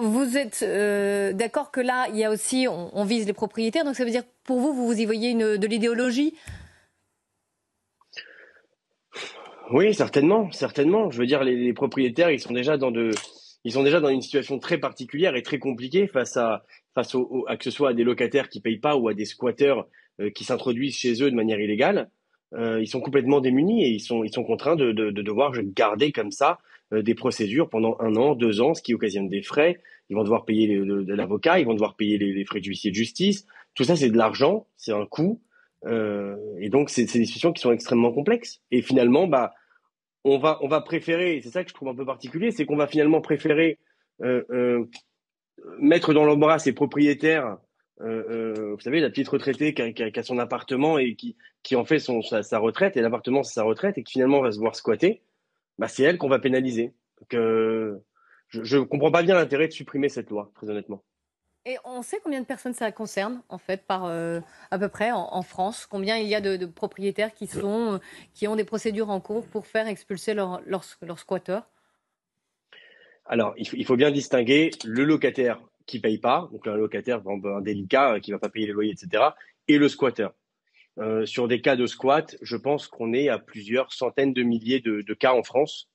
vous êtes d'accord que là, il y a aussi, on vise les propriétaires, donc ça veut dire pour vous, vous y voyez de l'idéologie? Oui, certainement, certainement. Je veux dire, les propriétaires, ils sont déjà dans une situation très particulière et très compliquée à que ce soit à des locataires qui payent pas ou à des squatteurs qui s'introduisent chez eux de manière illégale. Ils sont complètement démunis et ils sont contraints de devoir garder comme ça des procédures pendant 1 an, 2 ans, ce qui occasionne des frais. Ils vont devoir payer de l'avocat, ils vont devoir payer les frais d'huissier de justice. Tout ça, c'est de l'argent, c'est un coût. Et donc, c'est des situations qui sont extrêmement complexes. Et finalement, bah, on va préférer, c'est ça que je trouve un peu particulier, c'est qu'on va finalement préférer euh, euh, mettre dans l'embarras ses propriétaires. Vous savez, la petite retraitée qui a son appartement et qui en fait sa retraite, et l'appartement c'est sa retraite, et qui finalement va se voir squatter, bah, c'est elle qu'on va pénaliser. Donc, je comprends pas bien l'intérêt de supprimer cette loi, très honnêtement. Et on sait combien de personnes ça concerne, en fait, à peu près en France? Combien il y a de propriétaires qui ont des procédures en cours pour faire expulser leurs squatteurs? Alors, il faut bien distinguer le locataire qui paye pas, donc un locataire par exemple, indélicat qui va pas payer les loyers, etc., et le squatter. Sur des cas de squat, je pense qu'on est à plusieurs centaines de milliers de cas en France.